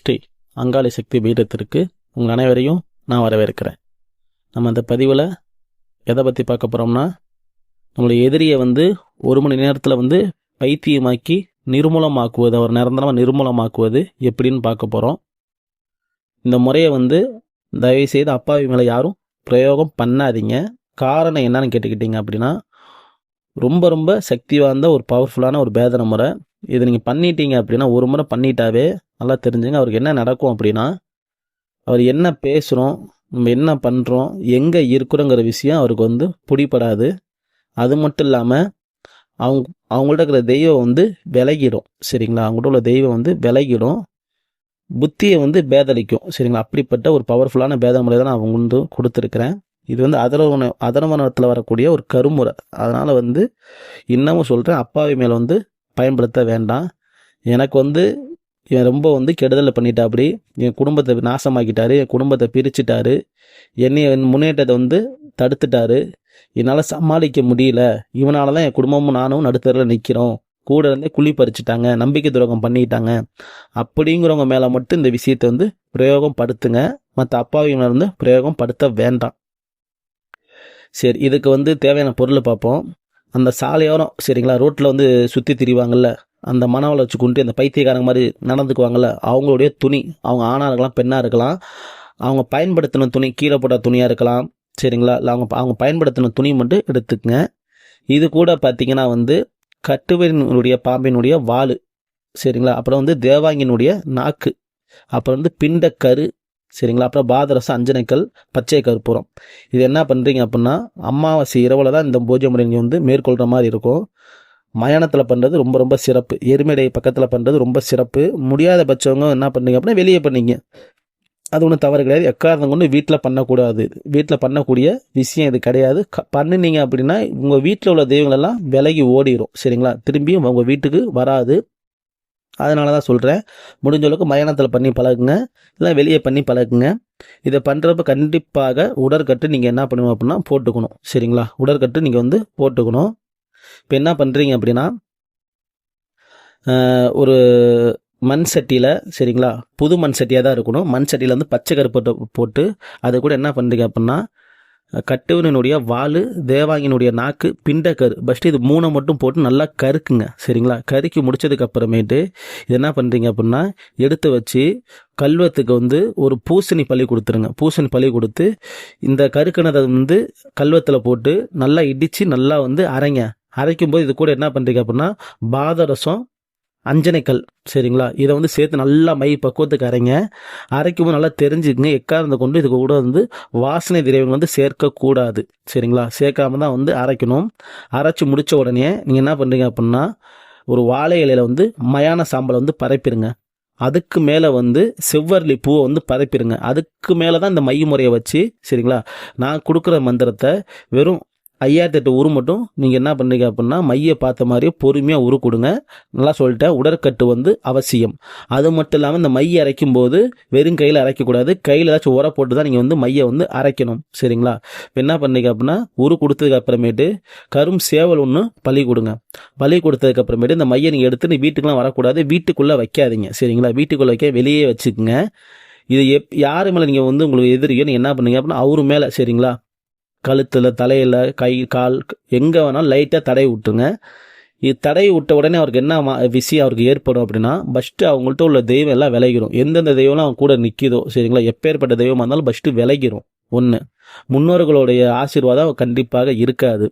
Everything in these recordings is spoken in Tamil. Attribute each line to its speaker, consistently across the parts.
Speaker 1: ஸ்ரீ அங்காளி சக்தி பீடத்திற்கு உங்கள் அனைவரையும் நான் வரவேற்கிறேன். நம்ம அந்த பதிவில் எதை பற்றி பார்க்க போகிறோம்னா, நம்மளுடைய எதிரியை ஒரு மணி நேரத்தில் பைத்தியமாக்கி நிர்மூலமாக்குவது, அவர் நிரந்தரமாக நிர்மூலமாக்குவது எப்படின்னு பார்க்க போகிறோம். இந்த முறையை தயவுசெய்து அப்பாவி மேலே யாரும் பிரயோகம் பண்ணாதீங்க. காரணம் என்னன்னு கேட்டுக்கிட்டீங்க அப்படின்னா, ரொம்ப ரொம்ப சக்தி வாய்ந்த ஒரு பவர்ஃபுல்லான ஒரு பேதன முறை. இது நீங்கள் பண்ணிட்டீங்க அப்படின்னா, ஒரு முறை பண்ணிட்டாவே நல்லா தெரிஞ்சுங்க அவருக்கு என்ன நடக்கும் அப்படின்னா, அவர் என்ன பேசுகிறோம், நம்ம என்ன பண்ணுறோம், எங்கே இருக்கிறோங்கிற விஷயம் அவருக்கு பிடிபடாது. அது மட்டும் இல்லாமல் அவங்கள்ட்ட இருக்கிற தெய்வம் விலகிடும். சரிங்களா? அவங்கள்ட்ட உள்ள தெய்வம் விலகிடும், புத்தியை பேதளிக்கும். சரிங்களா? அப்படிப்பட்ட ஒரு பவர்ஃபுல்லான பேத முறை தான் நான் அவங்க கொடுத்துருக்குறேன். இது அதர்வனத்தில் வரக்கூடிய ஒரு கருமுறை. அதனால் இன்னமும் சொல்கிறேன், அப்பாவி மேலே பயன்படுத்த வேண்டாம். எனக்கு இவன் ரொம்ப கெடுதலை பண்ணிட்டா, அப்படி என் குடும்பத்தை நாசமாக்கிட்டாரு, என் குடும்பத்தை பிரிச்சுட்டாரு, என்னைய முன்னேற்றத்தை தடுத்துட்டாரு, என்னால் சமாளிக்க முடியல, இவனால தான் என் குடும்பமும் நானும் நடுத்தரில் நிற்கிறோம், கூட இருந்தே குழி பறிச்சுட்டாங்க, நம்பிக்கை துரோகம் பண்ணிட்டாங்க அப்படிங்கிறவங்க மேலே மட்டும் இந்த விஷயத்தை பிரயோகம் படுத்துங்க. மற்ற அப்பாவி மேலே பிரயோகம் படுத்த வேண்டாம். சரி, இதுக்கு தேவையான பொருள் பார்ப்போம். அந்த சாலையோரம், சரிங்களா, ரோட்டில் சுற்றி திரிவாங்கள்ல, அந்த மனவளை வச்சு கொண்டு அந்த பைத்தியக்காரங்க மாதிரி நடந்துக்குவாங்கள்ல, அவங்களுடைய துணி, அவங்க ஆணாக இருக்கலாம் பெண்ணாக இருக்கலாம், அவங்க பயன்படுத்தின துணி, கீழே போட்ட துணியாக இருக்கலாம், சரிங்களா, இல்லை அவங்க பயன்படுத்தின துணி மட்டும் எடுத்துக்கங்க. இது கூட பார்த்திங்கன்னா கட்டுவனுடைய பாம்பினுடைய வால், சரிங்களா, அப்புறம் தேவாங்கினுடைய நாக்கு, அப்புறம் பிண்டக்கரு, சரிங்களா, அப்புறம் பாதரசம், அஞ்சனைக்கல், பச்சை கற்பூரம். இது என்ன பண்ணுறீங்க அப்படின்னா, அமாவாசை இரவில் தான் இந்த பூஜை முறை நீங்கள் மேற்கொள்கிற மாதிரி இருக்கும். மயானத்தில் பண்ணுறது ரொம்ப ரொம்ப சிறப்பு. எருமைடை பக்கத்தில் பண்ணுறது ரொம்ப சிறப்பு. முடியாத பட்சவங்க என்ன பண்ணுறீங்க அப்படின்னா, வெளியே பண்ணிங்க, அது ஒன்றும் தவறு கிடையாது. எக்காரணம் கொண்டு வீட்டில் பண்ணக்கூடாது. வீட்டில் பண்ணக்கூடிய விஷயம் இது கிடையாது. பண்ணினீங்க அப்படின்னா உங்கள் வீட்டில் உள்ள தெய்வங்களெல்லாம் விலகி ஓடிடும். சரிங்களா? திரும்பியும் உங்கள் வீட்டுக்கு வராது. அதனால தான் சொல்கிறேன், முடிஞ்ச அளவுக்கு மயானத்தில் பண்ணி பழகுங்க, இல்லை வெளியே பண்ணி பழகுங்க. இதை பண்ணுறப்ப கண்டிப்பாக உடற்கட்டு நீங்கள் என்ன பண்ணுவோம் அப்படின்னா போட்டுக்கணும். சரிங்களா? உடற்கட்டு நீங்கள் போட்டுக்கணும். இப்போ என்ன பண்ணுறீங்க அப்படின்னா, ஒரு மண் சட்டியில், சரிங்களா, புது மண் சட்டியாக தான் இருக்கணும். மண் சட்டியில் பச்சை கருப்பை போட்டு அது கூட என்ன பண்ணுறீங்க அப்படின்னா, கட்டுவனுடைய வால், தேவாங்கினுடைய நாக்கு, பிண்டக்கரு, ஃபஸ்ட்டு இது 3 மட்டும் போட்டு நல்லா கருக்குங்க. சரிங்களா? கருக்கி முடிச்சதுக்கு அப்புறமேட்டு இது என்ன பண்ணுறீங்க அப்படின்னா, எடுத்து வச்சு கல்வத்துக்கு ஒரு பூசணி பள்ளி கொடுத்துருங்க. பூசணி பள்ளி கொடுத்து இந்த கருக்கினதை கல்வத்தில் போட்டு நல்லா இடித்து நல்லா அரைங்க. அரைக்கும்போது இது கூட என்ன பண்ணுறீங்க அப்படின்னா, பாதரசம், அஞ்சனைக்கல், சரிங்களா, இதை சேர்த்து நல்லா மை பக்குவத்துக்கு அரைங்க. அரைக்கும்போது நல்லா தெரிஞ்சுக்குங்க, எக்காரணத்தை கொண்டு இதுக்கு கூட வாசனை திரவியங்கள் சேர்க்கக்கூடாது. சரிங்களா? சேர்க்காம தான் அரைக்கணும். அரைச்சி முடித்த உடனே நீங்கள் என்ன பண்ணுறீங்க அப்படின்னா, ஒரு வாழை இலையில் மயான சாம்பலை பரப்பிடுங்க. அதுக்கு மேலே செவ்வரளி பூவை பரப்பிடுங்க. அதுக்கு மேலே தான் இந்த மை முறையை வச்சு, சரிங்களா, நான் கொடுக்குற மந்திரத்தை வெறும் 5008 உரு மட்டும் நீங்கள் என்ன பண்ணுறீங்க அப்படின்னா, மையை பார்த்த மாதிரியே பொறுமையாக உரு கொடுங்க. நல்லா சொல்லிட்டேன், உடற்கட்டு அவசியம். அது மட்டும் இல்லாமல் இந்த மையை அரைக்கும் போது வெறும் கையில் அரைக்கக்கூடாது, கையில் ஏதாச்சும் உர போட்டு தான் நீங்கள் மையை அரைக்கணும். சரிங்களா? இப்போ என்ன பண்ணுறீங்க அப்படின்னா, உரு கொடுத்ததுக்கு அப்புறமேட்டு கரும் சேவல் ஒன்று பலி கொடுங்க. பலி கொடுத்ததுக்கு அப்புறமேட்டு இந்த மையை நீங்கள் எடுத்து வீட்டுக்கெலாம் வரக்கூடாது, வீட்டுக்குள்ளே வைக்காதீங்க. சரிங்களா? வீட்டுக்குள்ளே வைக்க வெளியே வச்சுக்கோங்க. இது யாரு மேலே நீங்கள் உங்களுக்கு எதிரியோ நீங்கள் என்ன பண்ணுங்க அப்படின்னா, அவரு மேலே, சரிங்களா, கழுத்தில், தலையில், கை, கால், எங்கே வேணாலும் லைட்டாக தடவி விட்டுருங்க. இது தடவி விட்ட உடனே அவருக்கு என்ன விஷயம் அவருக்கு ஏற்படும் அப்படின்னா, ஃபஸ்ட்டு அவங்கள்ட்ட உள்ள தெய்வம் எல்லாம் விலகிடும். எந்தெந்த தெய்வம்லாம் அவங்க கூட நிற்கிதோ, சரிங்களா, எப்பேற்பட்ட தெய்வமாக இருந்தாலும் ஃபஸ்ட்டு விலகிடும். ஒன்று, முன்னோர்களுடைய ஆசீர்வாதம் கண்டிப்பாக இருக்காது.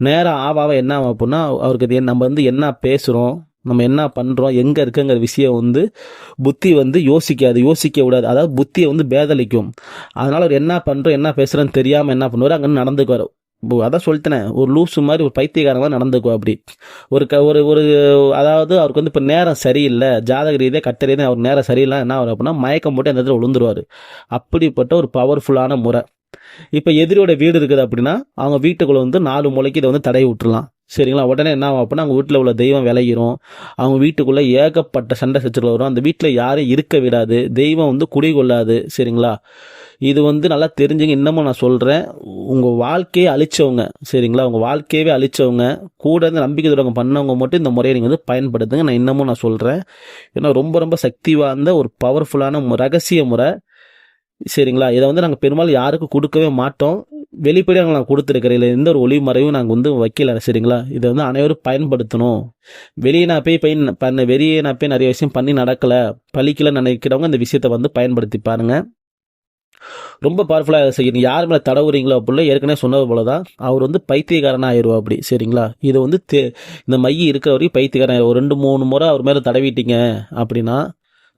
Speaker 1: நேரம் ஆவாக என்ன ஆகும் அப்படின்னா, அவருக்கு நம்ம என்ன பேசுகிறோம், நம்ம என்ன பண்ணுறோம், எங்கே இருக்குங்கிற விஷயம் புத்தி யோசிக்க விடாது. அதாவது புத்தியை பேதளிக்கும். அதனால் அவர் என்ன பண்ணுறோம் என்ன பேசுகிறோன்னு தெரியாமல் என்ன பண்ணுவார், அங்கே நடந்துக்குவார். அதான் சொல்லிட்டேனே, ஒரு லூசு மாதிரி, ஒரு பைத்தியக்காரங்க தான் நடந்துக்குவோம். அப்படி ஒரு அதாவது அவருக்கு இப்போ நேரம் சரியில்லை, ஜாதக ரீதியாக கட்ட ரீதியாக அவர் நேரம் சரியில்லை, என்ன ஆகும் அப்படின்னா மயக்கம் போட்டு அந்த இடத்துல விழுந்துருவார். அப்படிப்பட்ட ஒரு பவர்ஃபுல்லான முறை. இப்போ எதிரியோட வீடு இருக்குது அப்படின்னா, அவங்க வீட்டுக்குள்ளே 4 மூலைக்கு இதை தடவி விட்டுடலாம். சரிங்களா. உடனே என்ன ஆகும் அப்படின்னா அவங்க வீட்டில் உள்ள தெய்வம் விலகிரும். அவங்க வீட்டுக்குள்ளே ஏகப்பட்ட சண்டை சச்சரவு வரும். அந்த வீட்டில் யாரும் இருக்க விடாது. தெய்வம் வந்து குடிகொள்ளாது. சரிங்களா. இது வந்து நல்லா தெரிஞ்சுங்க. இன்னமும் நான் சொல்கிறேன், உங்கள் வாழ்க்கையை அழிச்சவங்க, சரிங்களா, உங்கள் வாழ்க்கையவே அழிச்சவங்க கூட இருந்து நம்பிக்கை துரோகம் பண்ணவங்க மட்டும் இந்த முறையை நீங்கள் வந்து பயன்படுத்துங்க. நான் இன்னமும் நான் சொல்கிறேன். ஏன்னா ரொம்ப ரொம்ப சக்தி வாய்ந்த ஒரு பவர்ஃபுல்லான ரகசிய முறை. சரிங்களா. இதை வந்து நாங்கள் பெரும்பாலும் யாருக்கும் கொடுக்கவே மாட்டோம். வெளிப்படையாக நான் கொடுத்துருக்கிறேன். இல்லை எந்த ஒரு ஒளிமறைவும் நாங்கள் வந்து வைக்கல. சரிங்களா. இதை வந்து அனைவரும் பயன்படுத்தணும். வெளியே நான் போய் நிறைய விஷயம் பண்ணி நடக்கலை, பழிக்கலன்னு நினைக்கிறவங்க இந்த விஷயத்தை வந்து பயன்படுத்தி பாருங்க. ரொம்ப பவர்ஃபுல்லாக செய்யணும். யார் மேலே தடவுறீங்களோ அப்படின்னா ஏற்கனவே சொன்னது போல தான் அவர் வந்து பைத்தியக்காரனாக ஆயிடுவா அப்படி. சரிங்களா. இது வந்து இந்த மைய இருக்கிற வரைக்கும் பைத்தியக்காரன். ஒரு 2-3 முறை அவர் மேலே தடவிட்டீங்க அப்படின்னா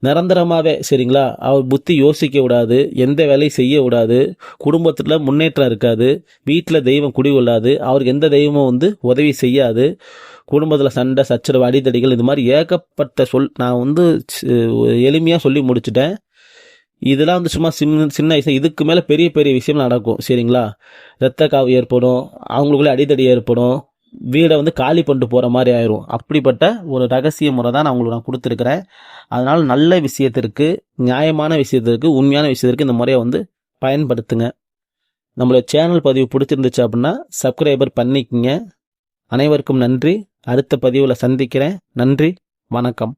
Speaker 1: நிரந்தரமாகவே, சரிங்களா, அவர் புத்தி யோசிக்க விடாது, எந்த வேலையும் செய்ய விடாது, குடும்பத்தில் முன்னேற்றம் இருக்காது, வீட்டில் தெய்வம் குடிகொள்ளாது, அவருக்கு எந்த தெய்வமும் வந்து உதவி செய்யாது, குடும்பத்தில் சண்டை சச்சரவு அடித்தடிகள் இது மாதிரி ஏகப்பட்ட நான் வந்து எளிமையாக சொல்லி முடிச்சுட்டேன். இதெல்லாம் வந்து சும்மா சின்ன விஷயம். இதுக்கு மேலே பெரிய பெரிய விஷயம் நடக்கும். சரிங்களா. இரத்த காவு ஏற்படும், அவங்களுக்குள்ளே அடித்தடி ஏற்படும், வீடை வந்து காலி பண்ணிட்டு போகிற மாதிரி ஆயிரும். அப்படிப்பட்ட ஒரு ரகசிய முறை தான் நான் உங்களுக்கு கொடுத்துருக்குறேன். அதனால் நல்ல விஷயத்திற்கு, நியாயமான விஷயத்திற்கு, உண்மையான விஷயத்திற்கு இந்த முறையை வந்து பயன்படுத்துங்க. நம்மளோட சேனல் பதிவு பிடிச்சிருந்துச்சு அப்படின்னா சப்ஸ்கிரைபர் பண்ணிக்கங்க. அனைவருக்கும் நன்றி. அடுத்த பதிவில் சந்திக்கிறேன். நன்றி, வணக்கம்.